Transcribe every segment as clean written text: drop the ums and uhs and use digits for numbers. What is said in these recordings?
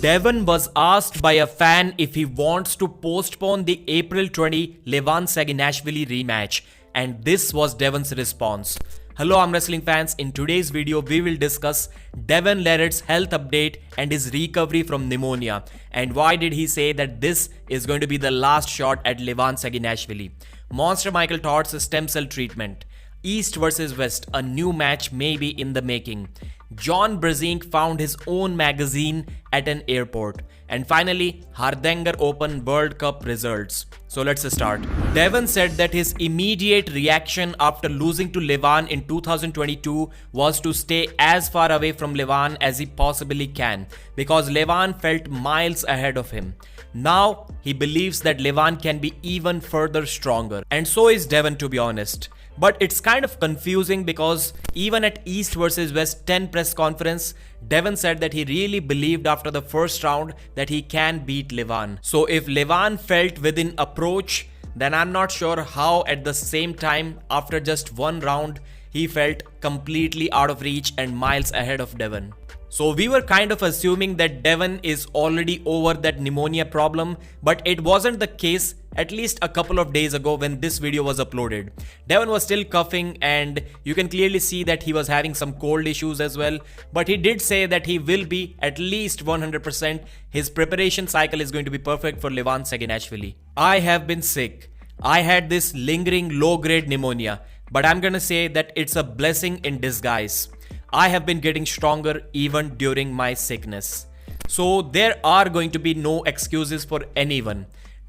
Devon was asked by a fan if he wants to postpone the April 20 Levan Saginashvili rematch, and this was Devon's response. Hello arm wrestling fans, in today's video we will discuss DEVON LARRATT's health update and his recovery from pneumonia, and why did he say that this is going to be the last shot at Levan Saginashvili. Monster Michael Todd's stem cell treatment. East versus West, a new match may be in the making. John Brzenk found his own magazine at an airport. And finally, Hardinger Open World Cup results. So let's start. Devon said that his immediate reaction after losing to Levan in 2022 was to stay as far away from Levan as he possibly can, because Levan felt miles ahead of him. Now, he believes that Levan can be even further stronger. And so is Devon, to be honest. But it's kind of confusing because even at East vs West 10 press conference, Devon said that he really believed after the first round that he can beat Levan. So if Levan felt within approach, then I'm not sure how at the same time after just one round he felt completely out of reach and miles ahead of Devon. So we were kind of assuming that Devon is already over that pneumonia problem, but it wasn't the case at least a couple of days ago when this video was uploaded. Devon was still coughing and you can clearly see that he was having some cold issues as well, but he did say that he will be at least 100%. His preparation cycle is going to be perfect for Levan Saginashvili. I have been sick. I had this lingering low-grade pneumonia, but I'm gonna say that it's a blessing in disguise. I have been getting stronger even during my sickness. So there are going to be no excuses for anyone.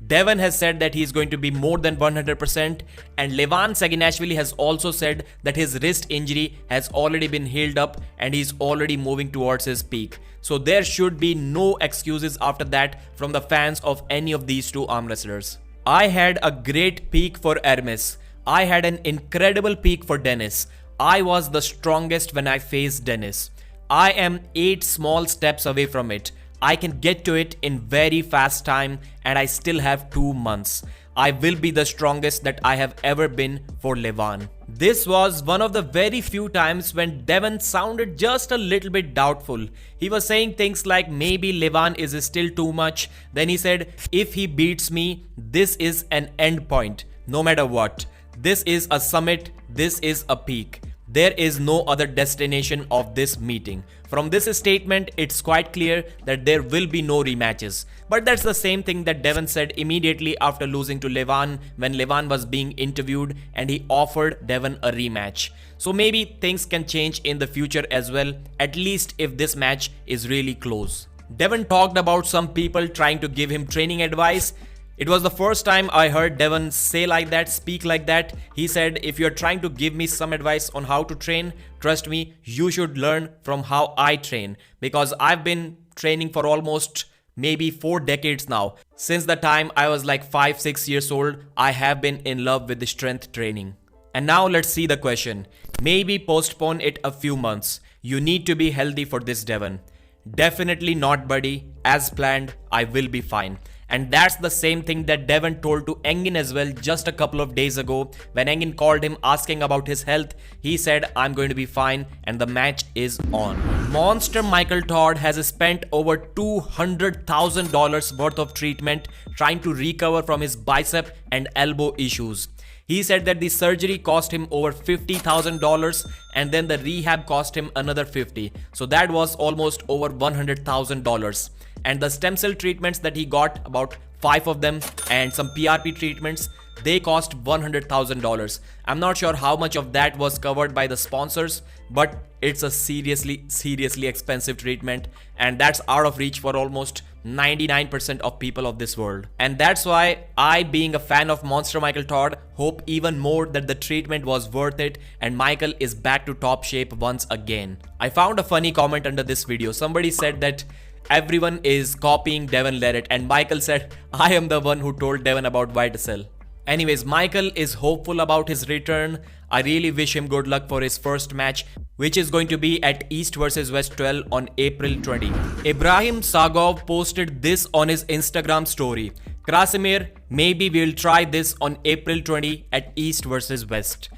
Devon has said that he is going to be more than 100%, and Levan Saginashvili has also said that his wrist injury has already been healed up and he's already moving towards his peak. So there should be no excuses after that from the fans of any of these two arm wrestlers. I had a great peak for Hermes. I had an incredible peak for Dennis. I was the strongest when I faced Dennis. I am 8 small steps away from it. I can get to it in very fast time and I still have 2 months. I will be the strongest that I have ever been for Levan. This was one of the very few times when Devon sounded just a little bit doubtful. He was saying things like maybe Levan is still too much. Then he said, if he beats me, this is an end point, no matter what. This is a summit, this is a peak. There is no other destination of this meeting. From this statement, it's quite clear that there will be no rematches. But that's the same thing that Devon said immediately after losing to Levan when Levan was being interviewed and he offered Devon a rematch. So maybe things can change in the future as well, at least if this match is really close. Devon talked about some people trying to give him training advice. It was the first time I heard Devon say like that, speak like that. He said, if you're trying to give me some advice on how to train, trust me, you should learn from how I train. Because I've been training for almost maybe 4 decades now. Since the time I was like 5-6 years old, I have been in love with the strength training. And now let's see the question. Maybe postpone it a few months. You need to be healthy for this, Devon. Definitely not, buddy. As planned, I will be fine. And that's the same thing that Devon told to Engin as well just a couple of days ago. When Engin called him asking about his health, he said, I'm going to be fine, and the match is on. Monster Michael Todd has spent over $200,000 worth of treatment trying to recover from his bicep and elbow issues. He said that the surgery cost him over $50,000 and then the rehab cost him another $50,000. So that was almost over $100,000. And the stem cell treatments that he got, about 5 of them, and some PRP treatments, they cost $100,000. I'm not sure how much of that was covered by the sponsors, but it's a seriously expensive treatment, and that's out of reach for almost 99% of people of this world. And that's why I, being a fan of Monster Michael Todd, hope even more that the treatment was worth it and Michael is back to top shape once again. I found a funny comment under this video. Somebody said that everyone is copying DEVON LARRATT, and Michael said, I am the one who told Devon about YSL. Anyways, Michael is hopeful about his return. I really wish him good luck for his first match, which is going to be at East vs West 12 on April 20. Ibragim Sagov posted this on his Instagram story. Krasimir, maybe we'll try this on April 20 at East vs West.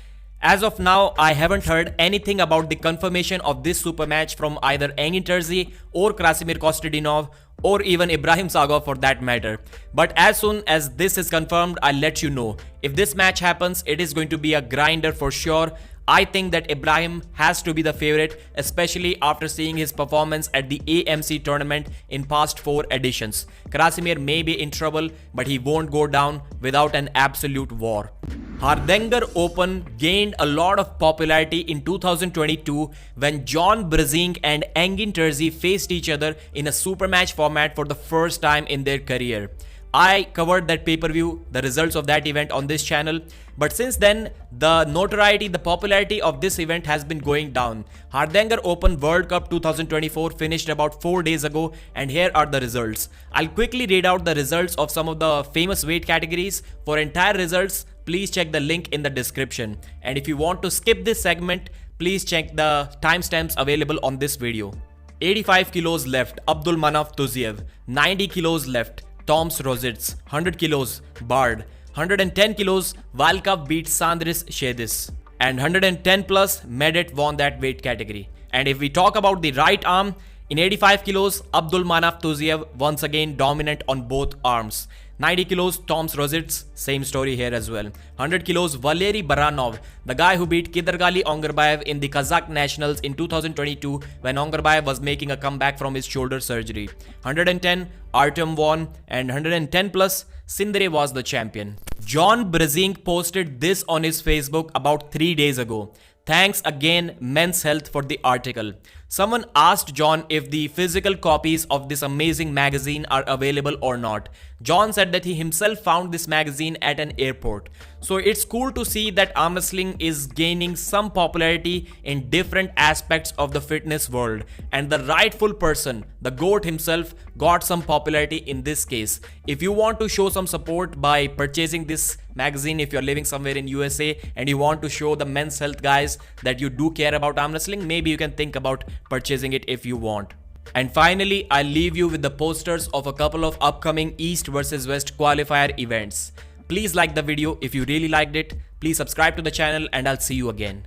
As of now, I haven't heard anything about the confirmation of this super match from either Engin Terzi or Krasimir Kostadinov or even Ibragim Sagov for that matter. But as soon as this is confirmed, I'll let you know. If this match happens, it is going to be a grinder for sure. I think that Ibragim has to be the favorite, especially after seeing his performance at the AMC tournament in past 4 editions. Krasimir may be in trouble, but he won't go down without an absolute war. Hardinger Open gained a lot of popularity in 2022 when Brzenk and Engin Terzi faced each other in a super match format for the first time in their career. I covered that pay-per-view, the results of that event on this channel, but since then, the notoriety, the popularity of this event has been going down. Hardinger Open World Cup 2024 finished about 4 days ago, and here are the results. I'll quickly read out the results of some of the famous weight categories. For entire results, please check the link in the description. And if you want to skip this segment, please check the timestamps available on this video. 85 kilos left, Abdulmanaf Tuziev. 90 kilos left, Toms Rositz. 100 kilos, Bard. 110 kilos, Valkov beat Sandris Shedis. And 110 plus, Medet won that weight category. And if we talk about the right arm, in 85 kilos, Abdulmanaf Tuziev once again dominant on both arms. 90 kilos, Toms Rositz, same story here as well. 100 kilos, Valery Baranov, the guy who beat Kidargali Ongarbayev in the Kazakh Nationals in 2022 when Ongarbayev was making a comeback from his shoulder surgery. 110, Artem won, and 110 plus, Sindre was the champion. Brzenk posted this on his Facebook about 3 days ago. Thanks again, Men's Health, for the article. Someone asked John if the physical copies of this amazing magazine are available or not. John said that he himself found this magazine at an airport. So it's cool to see that arm wrestling is gaining some popularity in different aspects of the fitness world. And the rightful person, the GOAT himself, got some popularity in this case. If you want to show some support by purchasing this magazine, if you're living somewhere in USA and you want to show the Men's Health guys that you do care about arm wrestling, maybe you can think about purchasing it if you want. And finally, I'll leave you with the posters of a couple of upcoming East versus West qualifier events. Please like the video if you really liked it. Please subscribe to the channel, and I'll see you again.